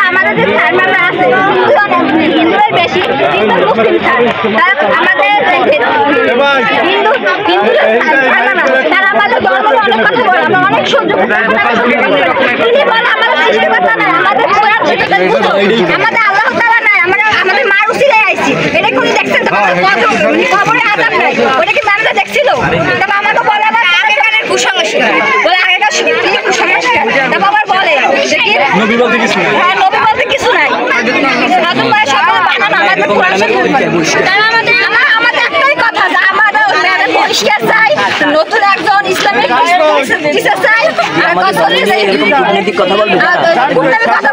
আমাদের যে স্যার ম্যামরা আছে হিন্দুদের বেশি কিন্তু মুসলিম স্যার আমাদের হিন্দু তারা আমাদের ধর্ম অনেক কথা বলে আমরা অনেক সহ্য তিনি বলে আমাদের সৃষ্টিকর্তা নাই আমাদের আমাদের আল্লাহ তাআলা নাই আমরা আমাদের মার উসিলায় আইছি এটা কোন দেখছেন খবরে আজাব নাই ওটা কি ম্যামরা দেখছিল তবে আমাকে বলে আবার আগেকারের কুসংস্কার বলে আগেকার কুসংস্কার তবে আবার বলে নবী বলতে কিছু নাই হ্যাঁ নবী বলতে কিছু নাই সাধু ভাই সব বানানো আমাদের কোরআন শরীফ তারা আমাদের একটাই কথা যে আমাদের পরিষ্কার চাই নতুন একজন ইসলামিক টিচার চাই আর কথা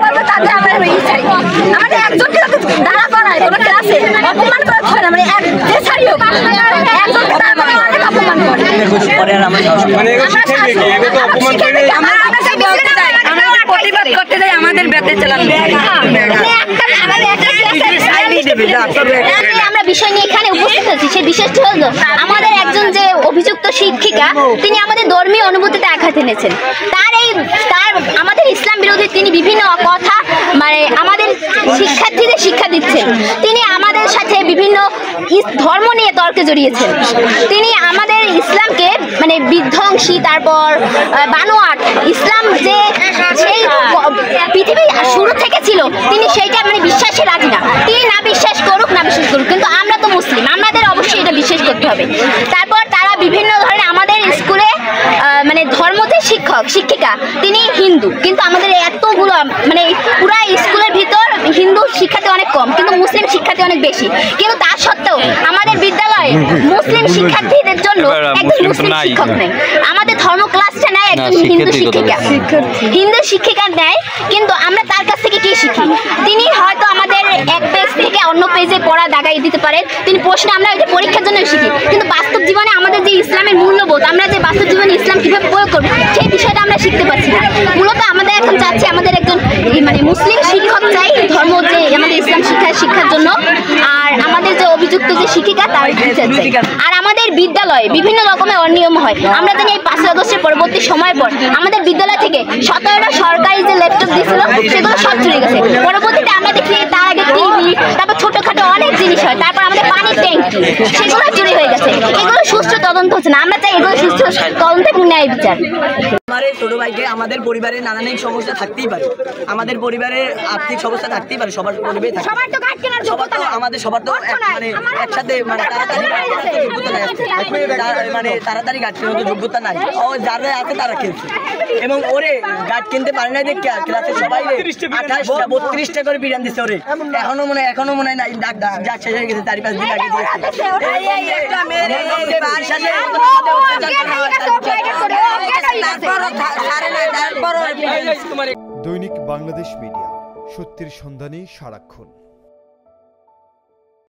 বলবে তাদের আমরা চাই আমাদের একজনকে দাঁড়া করায় কোনো ক্লাসে অপমান করা হয় না মানে যে ছাড়ি হোক একজনকে দাঁড়া করা অনেক অপমান করে প্রতিবাদ করতে যাই আমাদের ব্যাপে চালান আমরা বিষয় নিয়ে এখানে উপস্থিত আছি সেই বিষয়টি হলো আমাদের একজন যে অভিযুক্ত শিক্ষিকা তিনি আমাদের ধর্মীয় অনুভূতিতে আঘাত এনেছেন তার আমাদের ইসলাম বিরোধী তিনি বিভিন্ন কথা মানে আমাদের শিক্ষার্থীদের শিক্ষা দিচ্ছেন তিনি আমাদের সাথে বিভিন্ন ধর্ম নিয়ে তর্কে জড়িয়েছেন তিনি আমাদের ইসলামকে মানে বিধ্বংসী তারপর বানোয়াট ইসলাম যে সেই পৃথিবী শুরু থেকে ছিল তিনি সেইটা মানে বিশ্বাসে রাজি না তিনি না বিশ্বাস করুক কিন্তু আমরা তো মুসলিম আমাদের অবশ্যই এটা বিশ্বাস করতে হবে তারপর তারা বিভিন্ন ধরনের আমাদের স্কুলে মানে ধর্মতে শিক্ষিকা তিনি হিন্দু কিন্তু আমাদের এতগুলো মানে পুরা স্কুলের ভিতর হিন্দু শিক্ষার্থী অনেক কম কিন্তু মুসলিম শিক্ষার্থী অনেক বেশি কিন্তু তা সত্ত্বেও আমাদের বিদ্যালয়ে মুসলিম শিক্ষার্থীদের জন্য একজন মুসলিম শিক্ষক নেই আমাদের ধর্ম ক্লাসটা নেয় একজন হিন্দু শিক্ষিকা নেয় কিন্তু আমরা তার কাছ থেকে কি শিখি তিনি হয়তো আমাদের এক পেজ থেকে অন্য পেজে পড়া দাগাই দিতে পারেন তিনি প্রশ্ন আমরা ওই পরীক্ষার জন্য শিখি কিন্তু বাস্তব জীবনে আমাদের যে ইসলামের মূল্যবোধ আমরা যে বাস্তব জীবনে ইসলাম কিভাবে প্রয়োগ করবো সেই বিষয়টা আমরা শিখতে পারছি না মূলত আমাদের এখন চাচ্ছি আমাদের একজন মানে মুসলিম শিক্ষক চাই ধর্ম যে আমাদের ইসলাম শিক্ষার জন্য আর আমাদের যে অভিযুক্ত যে শিক্ষিকা তার আর আমাদের বিদ্যালয়ে বিভিন্ন রকমের অনিয়ম হয় আমরা জানি এই 5 আগস্টের পরবর্তী সময় পর আমাদের বিদ্যালয় থেকে 17টা সরকারি যে ল্যাপটপ দিয়েছিল সেগুলো সব চুরি গেছে পরবর্তীতে আমরা দেখি তার আগে টিভি তারপর ছোটখাটো অনেক জিনিস হয় তারপর আমাদের পানির ট্যাঙ্কি সেগুলো চুরি হয়ে গেছে এগুলো সুষ্ঠু তদন্ত হচ্ছে না আমরা চাই এগুলো সুষ্ঠু তদন্ত এবং ন্যায় বিচার আমার ছোট ভাইকে আমাদের পরিবারে নানান সমস্যা থাকতেই পারে আমাদের পরিবারের আর্থিক সমস্যা থাকতেই পারে সবার পরিবারে থাকে সবার তো আমাদের সবার তো মানে একসাথে মানে তাড়াতাড়ি গাছ কেনার মতো যোগ্যতা নাই ও যারা আছে তারা খেলছে এবং ওরে গাছ কিনতে পারে না দেখে ক্লাসে সবাই 28টা 32টা করে বিরিয়ানি দিচ্ছে ওরে এখনো মনে হয় না যা শেষ হয়ে গেছে 4-5 দিন আগে দৈনিক বাংলাদেশ মিডিয়া সত্যের সন্ধানে সারাক্ষণ।